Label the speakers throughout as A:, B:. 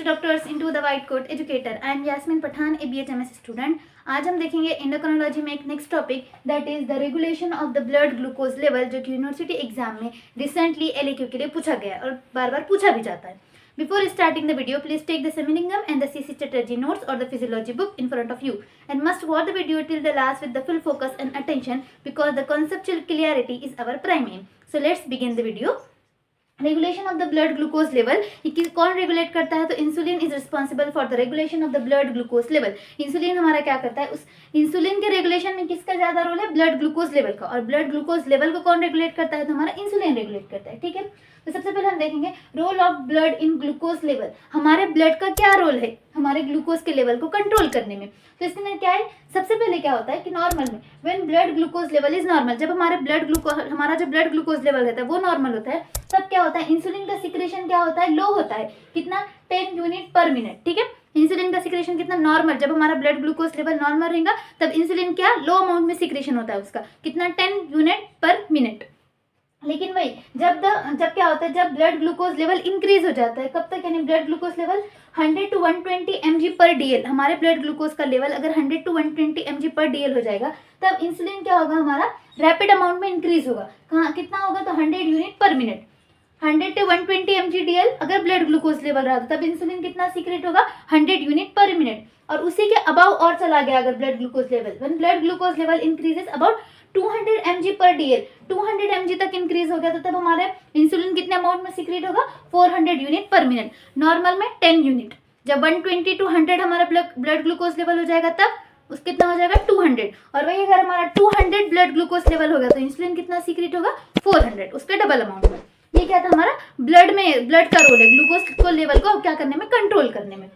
A: Doctors into the white coat educator. I am Yasmeen Pathan, a BHMS student. आज हम देखेंगे endocrinology में एक next topic that is the regulation of the blood glucose level, जो कि university exam में recently LAQ के लिए पूछा गया है और बार बार पूछा भी जाता है। Before starting the video, please take the Seminingum and the CC Chatterjee notes or the physiology book in front of you and must watch the video till the last with the full focus and attention because the conceptual clarity is our prime aim. So let's begin the video. Regulation of the blood glucose level, ये कौन regulate करता है? तो insulin is responsible for the regulation of the blood glucose level. Insulin हमारा क्या करता है? उस इंसुलिन के रेगुलेशन में किसका ज्यादा रोल है? ब्लड ग्लूकोज लेवल का। और ब्लड ग्लूकोज लेवल को कौन रेगुलेट करता है? तो हमारा इंसुलिन रेगुलेट करता है। ठीक है, तो सबसे पहले हम देखेंगे role of blood in glucose level. हमारे ब्लड का क्या रोल है हमारे ग्लूकोज के लेवल को कंट्रोल करने में? तो इसके अंदर क्या है? सबसे पहले क्या होता है कि नॉर्मल में when blood glucose level is normal, जब हमारा जो ब्लड ग्लूकोज लेवल रहता है वो नॉर्मल होता है, तब क्या होता है? इंसुलिन का सिक्रेशन क्या होता है? लो होता है। कितना? 10 यूनिट पर मिनट। ठीक है, इंसुलिन का सिक्रेशन कितना? नॉर्मल। जब हमारा ब्लड ग्लूकोज लेवल नॉर्मल रहेगा तब इंसुलिन क्या लो अमाउंट में सिक्रेशन होता है उसका, कितना? 10 यूनिट पर मिनट। लेकिन वही जब क्या होता है? जब ब्लड ग्लूकोज लेवल इंक्रीज हो जाता है, कब तक? यानी blood glucose level 100 to 120 mg पर DL, हमारे ब्लड ग्लूकोज का लेवल अगर 100 to 120 mg पर DL हो जाएगा तब इंसुलिन क्या होगा? हमारा रैपिड अमाउंट में इंक्रीज होगा। कहाँ कितना होगा? तो 100 यूनिट पर मिनट। 100 to 120 mg DL अगर ब्लड ग्लूकोज लेवल रहा तब इंसुलिन कितना सीक्रेट होगा? 100 यूनिट पर मिनट। और उसी के अबाव और चला गया अगर blood glucose level, when blood glucose level increases about 200 mg पर DL, 200 mg तक इंक्रीज हो गया तो तब हमारे इंसुलिन कितने अमाउंट में सीक्रेट होगा? 400 यूनिट पर मिनट। नॉर्मल में 10 यूनिट। जब 120 to 100 हमारा ब्लड ग्लूकोज लेवल हो जाएगा तब उस कितना हो जाएगा? 200। और वही अगर हमारा 200 ब्लड ग्लूकोज लेवल होगा तो इंसुलिन कितना सीक्रेट होगा? 400, उसके डबल अमाउंट में। ये क्या था? हमारा ब्लड का रोल है ग्लूकोज को लेवल को क्या करने में? कंट्रोल करने में।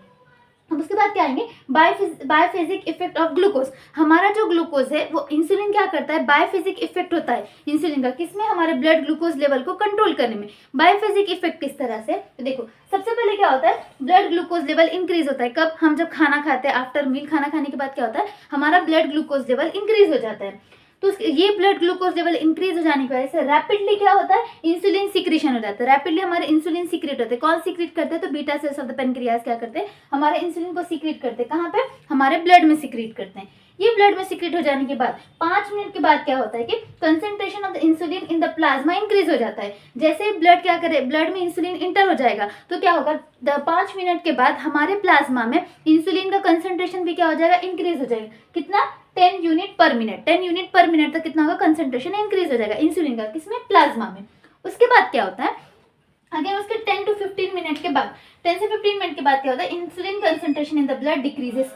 A: अब उसके बाद क्या आएंगे? बायोफिजिक इफेक्ट ऑफ ग्लूकोज। हमारा जो ग्लूकोज है वो इंसुलिन क्या करता है? बायोफिजिक इफेक्ट होता है इंसुलिन का किसमें? हमारे ब्लड ग्लूकोज लेवल को कंट्रोल करने में। बायोफिजिक इफेक्ट किस तरह से? तो देखो, सबसे पहले क्या होता है? ब्लड ग्लूकोज लेवल इंक्रीज होता है कब? हम जब खाना खाते हैं, आफ्टर मील खाना खाने के बाद क्या होता है? हमारा ब्लड ग्लूकोज लेवल इंक्रीज हो जाता है। तो ये ब्लड ग्लूकोज लेवल इंक्रीज हो जाने की वजह से रैपिडली क्या होता है? इंसुलिन सिक्रेशन हो जाता है। रैपिडली हमारे इंसुलिन सीक्रेट होते हैं। कौन सीक्रेट करते हैं? तो beta cells of the pancreas क्या करते हैं? हमारे इंसुलिन को सीक्रेट करते हैं। कहाँ पे? हमारे ब्लड में सीक्रेट करते हैं। ये ब्लड में सीक्रेट हो जाने के बाद 5 मिनट के बाद क्या होता है कि concentration of the insulin in the plasma increase हो जाता है। जैसे ही ब्लड क्या करे? ब्लड में इंसुलिन इंटर हो जाएगा तो क्या होगा? 5 मिनट के बाद हमारे प्लाज्मा में इंसुलिन का कंसेंट्रेशन भी क्या हो जाएगा? इंक्रीज हो जाएगा। कितना? 10 यूनिट पर मिनट। 10 यूनिट पर मिनट तक कितना होगा? कंसेंट्रेशन इंक्रीज हो जाएगा इंसुलिन का। किसमें? प्लाज्मा में। उसके बाद क्या होता है? अगेन उसके 10 to 15 मिनट के बाद 10 से 15 मिनट के बाद क्या होता है? Insulin concentration in the blood decreases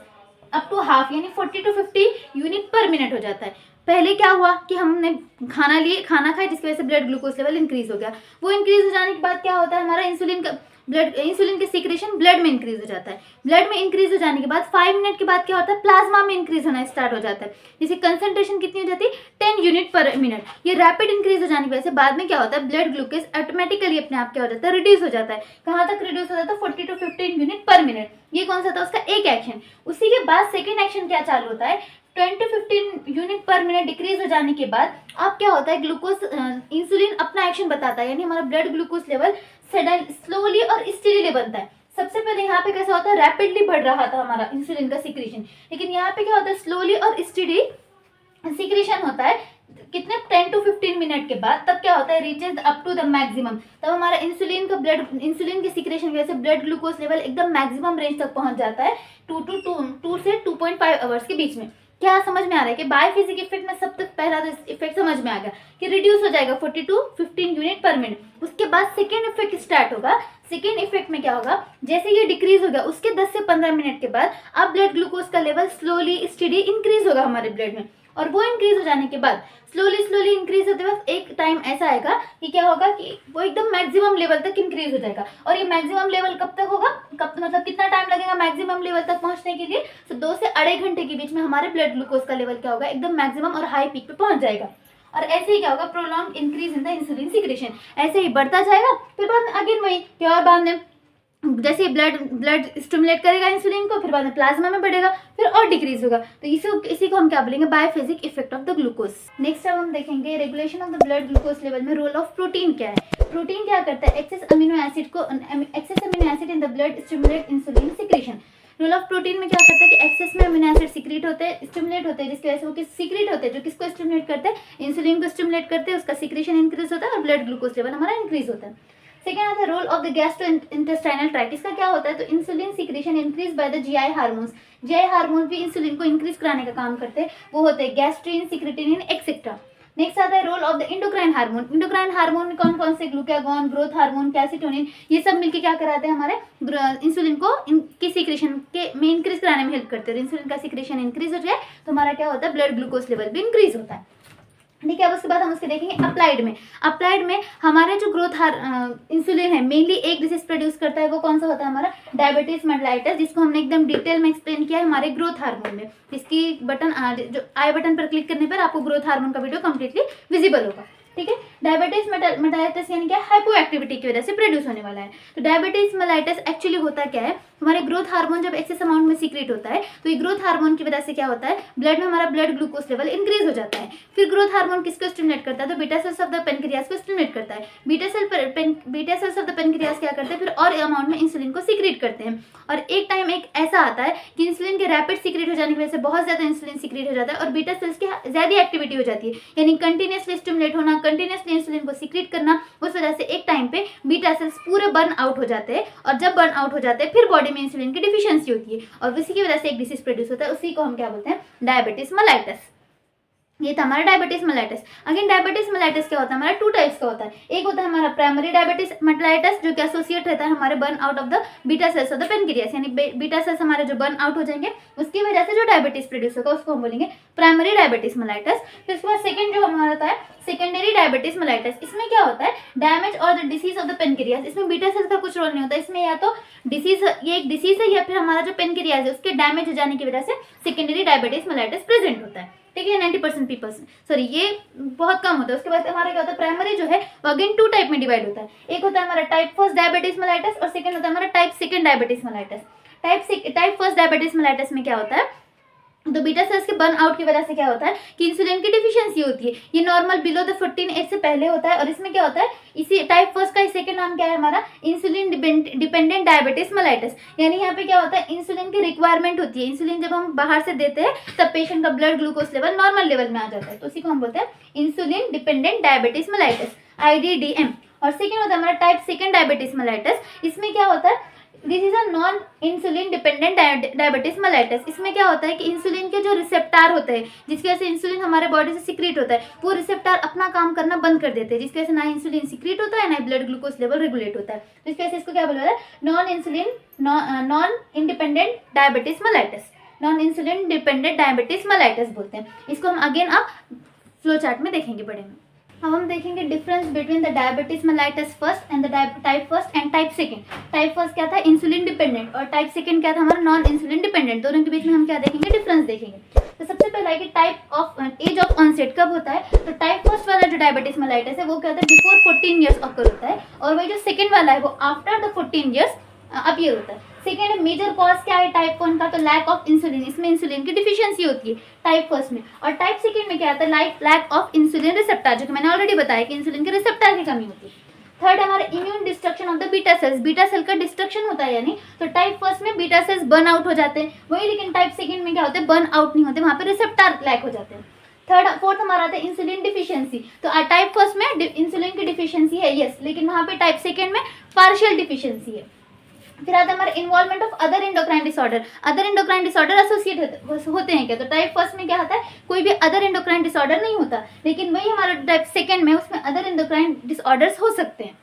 A: up to half, यानी 40 to 50 यूनिट पर मिनट हो जाता है। पहले क्या हुआ कि हमने खाना खाया जिसकी वजह से ब्लड ग्लूकोज लेवल इंक्रीज हो गया। वो इंक्रीज हो जाने के बाद क्या होता है? हमारा इंसुलिन के सीक्रेशन ब्लड में इंक्रीज हो जाता है। ब्लड में इंक्रीज हो जाने के बाद 5 मिनट के बाद क्या होता है? प्लाज्मा में इंक्रीज होना स्टार्ट हो जाता है। जिसकी कंसेंट्रेशन कितनी हो जाती है? 10 यूनिट पर मिनट। ये रैपिड इंक्रीज हो जाने की वजह से बाद में क्या होता है? ब्लड ग्लूकोज ऑटोमेटिकली अपने आप क्या हो जाता है? रिड्यूस हो जाता है। कहाँ तक रिड्यूस हो जाता है? 40 to 15 यूनिट पर मिनट। ये कौन सा था? उसका एक एक्शन। उसी के बाद सेकेंड एक्शन क्या चालू होता है? 10 to 15 यूनिट पर मिनट डिक्रीज हो जाने के बाद अब क्या होता है? इंसुलिन अपना एक्शन बताता है, यानी हमारा ब्लड ग्लूकोज लेवल स्लोली और स्टेडीली बनता है। सबसे पहले यहाँ पे कैसा होता है? रैपिडली बढ़ रहा था हमारा इंसुलिन का सिक्रेशन, लेकिन यहाँ पे क्या होता है? स्लोली और स्टेडी सिक्रेशन होता है। कितने? 10 to 15 मिनट के बाद तब क्या होता है? Reaches up to the maximum. तब हमारा इंसुलिन की सिक्रेशन की वजह से ब्लड ग्लूकोज लेवल एकदम मैक्सिमम रेंज तक पहुंच जाता है 2 से 2.5 आवर्स के बीच में। क्या समझ में आ रहा है कि बायोफिजिक इफेक्ट में सब तक पहला तो इफेक्ट समझ में आ गया कि रिड्यूस हो जाएगा 40 to 15 यूनिट पर मिनट। उसके बाद सेकेंड इफेक्ट स्टार्ट होगा। सेकेंड इफेक्ट में क्या होगा? जैसे ये डिक्रीज हो गया उसके 10 से 15 मिनट के बाद अब ब्लड ग्लूकोज का लेवल स्लोली स्टेडी इंक्रीज होगा हमारे ब्लड में। और वो इंक्रीज हो जाने के बाद स्लोली इंक्रीज होते वक्त एक टाइम ऐसा आएगा कि क्या होगा कि वो एकदम मैक्सिमम लेवल तक इंक्रीज हो जाएगा। और ये मैक्सिमम लेवल कब तक होगा? मतलब कितना टाइम लगेगा मैक्सिमम लेवल तक पहुंचने के लिए? तो 2 से 2.5 घंटे के बीच में हमारे ब्लड ग्लूकोज का लेवल क्या होगा? एकदम मैक्सिमम और हाई पीक पे पहुंच जाएगा। और ऐसे ही क्या होगा? Prolong increase in the insulin secretion. ऐसे ही बढ़ता जाएगा। फिर बाद में अगेन वही क्या और बाद में जैसे ब्लड स्टिमुलेट करेगा इंसुलिन को, फिर बाद में प्लाज्मा में बढ़ेगा, फिर और डिक्रीज होगा। तो इसी को हम क्या बोलेंगे, biophysic effect of the glucose. Next अब हम देखेंगे regulation of the blood glucose level में रोल ऑफ प्रोटीन क्या है। प्रोटीन क्या करता है, excess amino acid in the blood stimulate insulin secretion. Role of protein में क्या करता है कि एक्सेस में अमीनो एसिड सिक्रीट होते हैं, स्टिमुलेट होते हैं, जिसकी वजह से वो सिक्रीट होते हैं, जो किसको स्टिमुलेट करते हैं, इंसुलिन को स्टिमुलेट करते हैं, उसका सिक्रेशन इंक्रीज होता है और ब्लड ग्लूकोज लेवल हमारा इंक्रीज होता है। सेकेंड आता है role of the gastrointestinal tract. इसका क्या होता है, तो insulin secretion increase by the GI hormones. GI hormones भी इंसुलिन को इंक्रीज कराने का काम करते हैं, वो होते हैं गैस्ट्रिन, सिक्रेटिनिन एक्सेट्रा। नेक्स्ट आता है role of the endocrine hormone. Endocrine hormone में कौन कौन से, ग्लूकागॉन, ग्रोथ हार्मोन, कैल्सिटोनिन, ये सब मिलकर क्या कराते हैं, हमारे इंसुलिन को की सिक्रेशन के में इंक्रीज कराने में हेल्प करते हैं। इंसुलिन का सिक्रेशन इंक्रीज हो जाए तो हमारा क्या होता है, ब्लड ग्लूकोज लेवल भी इंक्रीज होता है। ठीक है, अब उसके बाद हम उसके देखेंगे अप्लाइड में हमारे जो इंसुलिन है मेनली एक डिसीज प्रोड्यूस करता है, वो कौन सा होता है, हमारा डायबिटीज मेलिटस, जिसको हमने एकदम डिटेल में एक्सप्लेन किया है हमारे ग्रोथ हार्मोन में। इसकी बटन जो आई बटन पर क्लिक करने पर आपको ग्रोथ हार्मोन का वीडियो कंप्लीटली विजिबल होगा। ठीक है, डायबिटीज मेलिटस यानी क्या, हाइपो एक्टिविटी की वजह से प्रोड्यूस होने वाला है। तो डायबिटीज मेलिटस एक्चुअली होता क्या है, हमारे ग्रोथ हार्मोन जब एक्सेस अमाउंट में सीक्रेट होता है तो ये ग्रोथ हार्मोन की वजह से क्या होता है, ब्लड में हमारा ब्लड ग्लूकोज लेवल इंक्रीज हो जाता है। फिर ग्रोथ हार्मोन किसको स्टिमुलेट करता है, तो beta cells of the pancreas को स्टिमुलेट करता है। Beta cells of the pancreas क्या करते हैं, फिर और अमाउंट में इंसुलिन को सीक्रेट करते हैं। और एक टाइम एक ऐसा आता है कि इंसुलिन के रैपिड सीक्रेट हो जाने की वजह से बहुत ज्यादा इंसुलिन सीक्रेट हो जाता है और बीटा सेल्स की ज्यादा एक्टिविटी हो जाती है, यानी कंटिन्यूसली स्टिमुलेट होना, कंटिन्यूसली इंसुलिन को सीक्रेट करना। उस वजह से एक टाइम पे बीटा सेल्स पूरे बर्न आउट हो जाते हैं और जब बर्न आउट हो जाते हैं फिर बॉडी में इंसुलिन की डिफिशियंसी होती है और उसी की वजह से एक डिसीज प्रोड्यूस होता है, उसी को हम क्या बोलते हैं, डायबिटीज मेलिटस। ये था हमारा diabetes mellitus. Again diabetes mellitus क्या होता है, हमारा टू टाइप्स का होता है। एक होता है हमारा प्राइमरी डायबिटीज मेलिटस, जो कि एसोसिएट रहता है हमारे burn out of the beta sales of the pancreas, यानी बीटा सेल्स हमारे जो बर्न आउट हो जाएंगे उसकी वजह से जो डायबिटीज प्रोड्यूस होगा उसको हम बोलेंगे प्राइमरी डायबिटीज मेलिटस। फिर उसके बाद सेकंड जो हमारा होता है सेकेंडरी डायबिटीज मेलिटस। इसमें क्या होता है, डैमेज और the disease of the pancreas. इसमें बीटा सेल्स का कुछ रोल नहीं होता, इसमें या तो डिसीज, ये एक डिसीज है, या फिर हमारा जो पेनक्रियास है उसके डैमेज हो जाने की वजह से सेकेंडरी डायबिटीज मेलिटस प्रेजेंट होता है। ठीक है, 90% पीपल्स, सॉरी ये बहुत कम होता है। उसके बाद हमारा क्या होता है, प्राइमरी जो है वो अगेन टू टाइप में डिवाइड होता है। एक होता है हमारा टाइप फर्स्ट डायबिटीज मेलिटस और सेकंड होता है हमारा type second diabetes mellitus. Type first diabetes mellitus में क्या होता है, तो बीटा सेल्स के बर्न आउट की वजह से क्या होता है कि इंसुलिन की डिफिशियंसी होती है। ये नॉर्मल बिलो द 14 एज से पहले होता है और इसमें क्या होता है, इसी टाइप फर्स्ट का सेकंड नाम क्या है हमारा, इंसुलिन डिपेंडेंट डायबिटीज मेलिटस। यानी यहाँ पे क्या होता है, इंसुलिन की रिक्वायरमेंट होती है, इंसुलिन जब हम बाहर से देते हैं तब पेशेंट का blood glucose level normal level में आ जाता है, तो उसी को हम बोलते हैं insulin dependent diabetes mellitus, IDDM। और सेकेंड होता है हमारा टाइप सेकेंड डायबिटीज मेलिटस। इसमें क्या होता है, this is a non insulin dependent diabetes mellitus. इसमें क्या होता है कि इंसुलिन के जो रिसेप्टार होते हैं, जिसकी वजह से इंसुलिन हमारे बॉडी से सिक्रीट होता है, वो रिसेप्टार अपना काम करना बंद कर देते हैं, जिसकी वजह से ना इंसुलिन सिक्रीट होता है ना ब्लड ग्लूकोज लेवल रेगुलेट होता है। तो इसकी वजह से इसको क्या बोला जाता है, non independent diabetes mellitus, non insulin dependent diabetes mellitus बोलते हैं इसको। हम अगेन अब फ्लो चार्ट में देखेंगे बड़े में। अब हम देखेंगे difference between the diabetes mellitus first and the type first and type second. Type first क्या था, इंसुलिन डिपेंडेंट, और टाइप सेकंड क्या था हमारा, नॉन इंसुलिन डिपेंडेंट। दोनों के बीच में हम क्या देखेंगे, डिफरेंस देखेंगे। तो सबसे पहला है कि type of age of onset कब होता है, तो टाइप फर्स्ट वाला जो डायबिटीज मेलिटस है वो क्या होता है, बिफोर 14 ईयर्स ऑकर होता है, और वही जो सेकंड वाला है वो आफ्टर द 14 ईयर्स अपीयर होता है। सेकेंड मेजर कॉज क्या है टाइप 1 का, तो लैक ऑफ इंसुलिन, इसमें इंसुलिन की डिफिशियंसी होती है टाइप फर्स्ट में। और टाइप सेकेंड में क्या आता है, लैक ऑफ इंसुलिन रिसेप्टर, जो कि मैंने ऑलरेडी बताया कि इंसुलिन के रिसेप्टर की कमी होती है। थर्ड हमारा immune destruction of the beta cells, beta cell का डिस्ट्रक्शन होता है, यानी तो टाइप फर्स्ट में बीटा सेल्स बर्न आउट हो जाते हैं वही, लेकिन टाइप सेकेंड में क्या होते हैं, बर्न आउट नहीं होते, वहाँ पे रिसेप्टर लैक हो जाते हैं। फोर्थ हमारा आता है इंसुलिन डिफिशियंसी। तो टाइप फर्स्ट में इंसुलिन की डिफिशियंसी है यस, लेकिन वहाँ पे टाइप सेकेंड में पार्शियल डिफिशियंसी है। फिर आता है हमारा involvement of other endocrine disorder. Other endocrine disorder associate होते हैं क्या, तो टाइप फर्स्ट में क्या होता है, कोई भी अदर इंडोक्राइन डिसऑर्डर नहीं होता, लेकिन वही हमारा टाइप सेकंड में उसमें अदर इंडोक्राइन डिसऑर्डर्स हो सकते हैं।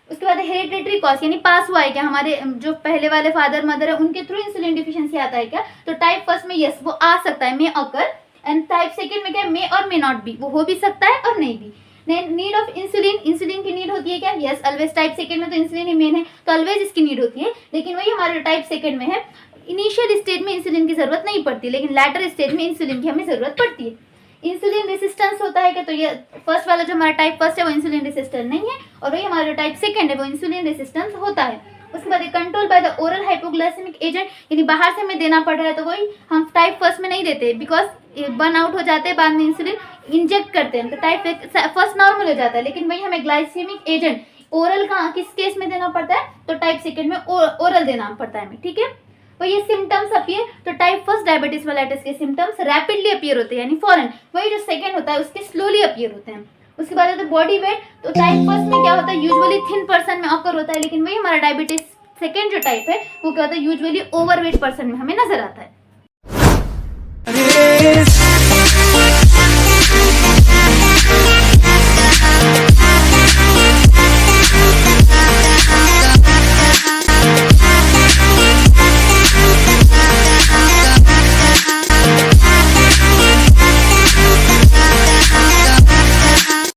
A: उसके बाद हेरिडिटरी कॉज, यानी पास हुआ है क्या, हमारे जो पहले वाले फादर मदर है उनके थ्रू इंसुलिन डिफिशियंसी आता है क्या, तो टाइप फर्स्ट में यस वो आ सकता है, मे ऑकर, एंड टाइप सेकंड में क्या, मे और मे नॉट बी, वो हो भी सकता है और नहीं भी। नीड ऑफ इंसुलिन, इंसुलिन की नीड होती है क्या, यस ऑलवेज। टाइप सेकंड में तो इंसुलिन ही मेन है, तो ऑलवेज इसकी नीड होती है, लेकिन वही हमारे टाइप सेकंड में है इनिशियल स्टेज में इंसुलिन की जरूरत नहीं पड़ती, लेकिन लैटर स्टेज में इंसुलिन की हमें जरूरत पड़ती है। इंसुलिन रेसिस्टेंस होता है क्या, तो ये फर्स्ट वाला जो हमारा टाइप फर्स्ट है वो इंसुलिन रेसिस्टेंट नहीं है, और वही हमारा जो टाइप सेकंड है वो इंसुलिन रेसिस्टेंस होता है। उसके बाद control by the oral hypoglycemic agent, यानी बाहर से हमें देना पड़ रहा है तो वही हम टाइप फर्स्ट में नहीं देते बिकॉज बर्न आउट हो जाते हैं, बाद में इंसुलिन इंजेक्ट करते हैं तो टाइप फर्स्ट नॉर्मल हो जाता है, लेकिन वही हमें ग्लाइसेमिक एजेंट ओरल का किस केस में देना पड़ता है तो टाइप सेकेंड में ओरल देना पड़ता है हमें, ठीक है। तो ये सिम्टम्स अपीयर, तो टाइप फर्स्ट डायबिटीज मेलाइटिस के सिम्टम्स रैपिडली अपीयर होते हैं यानी फॉरन, वही जो सेकंड होता है उसके स्लोली अपीयर होते हैं। उसके बाद है बॉडी वेट, तो टाइप फर्स्ट में क्या होता है यूजुअली थिन पर्सन में ऑकर होता है, लेकिन वही हमारा डायबिटीज सेकंड जो टाइप है वो क्या होता है यूजुअली ओवरवेट पर्सन में हमें नजर आता है।